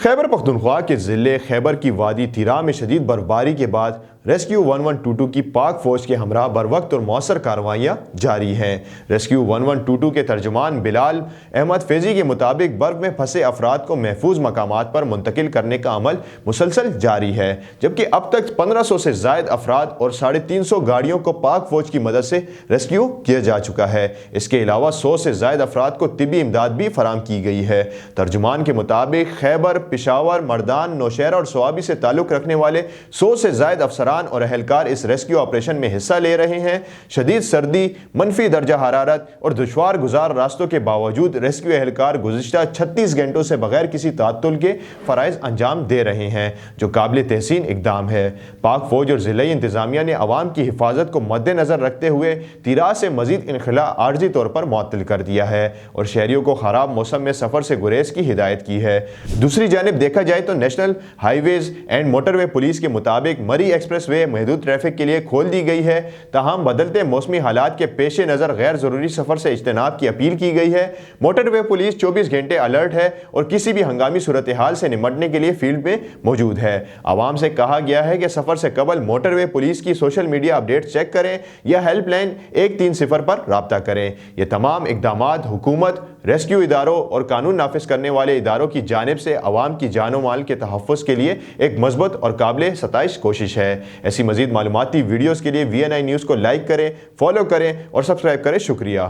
خیبر پختونخوا کے ضلع خیبر کی وادی تیرا میں شدید برفباری کے بعد ریسکیو 1122 کی پاک فوج کے ہمراہ بروقت اور مؤثر کارروائیاں جاری ہیں۔ ریسکیو 1122 کے ترجمان بلال احمد فیضی کے مطابق برف میں پھنسے افراد کو محفوظ مقامات پر منتقل کرنے کا عمل مسلسل جاری ہے، جبکہ اب تک 1500 سے زائد افراد اور 350 گاڑیوں کو پاک فوج کی مدد سے ریسکیو کیا جا چکا ہے۔ اس کے علاوہ 100 سے زائد افراد کو طبی امداد بھی فراہم کی گئی ہے۔ ترجمان کے مطابق خیبر، پشاور، مردان، نوشہرہ اور صوابی سے تعلق رکھنے والے 100 سے زائد افسران اور اہلکار اس ریسکیو آپریشن میں حصہ لے رہے ہیں۔ شدید سردی، منفی درجہ حرارت اور دشوار گزار راستوں کے باوجود ریسکیو اہلکار گزشتہ 36 گھنٹوں سے بغیر کسی تعطل کے فرائض انجام دے رہے ہیں، جو قابل تحسین اقدام ہے۔ پاک فوج اور ضلعی انتظامیہ نے عوام کی حفاظت کو مد نظر رکھتے ہوئے تیرا سے مزید انخلاء عارضی طور پر معطل کر دیا ہے اور شہریوں کو خراب موسم میں سفر سے گریز کی ہدایت کی ہے۔ دوسری جانب دیکھا جائے تو national highways and motorway police کے مطابق مری ایکسپریس وے محدود ٹریفک کے لیے کھول دی گئی ہے، تاہم بدلتے موسمی حالات کے پیش نظر غیر ضروری سفر سے اجتناب کی اپیل کی گئی ہے۔ موٹر وے پولیس 24 گھنٹے الرٹ ہے اور کسی بھی ہنگامی صورتحال سے نمٹنے کے لیے فیلڈ میں موجود ہے۔ عوام سے کہا گیا ہے کہ سفر سے قبل موٹر وے پولیس کی سوشل میڈیا اپڈیٹ چیک کریں یا ہیلپ لائن 130 پر رابطہ کریں۔ یہ تمام اقدامات حکومت، ریسکیو اداروں اور قانون نافذ کرنے والے اداروں کی جانب سے عوام کی جان و مال کے تحفظ کے لیے ایک مثبت اور قابل ستائش کوشش ہے۔ ایسی مزید معلوماتی ویڈیوز کے لیے VNI نیوز کو لائک کریں، فالو کریں اور سبسکرائب کریں۔ شکریہ۔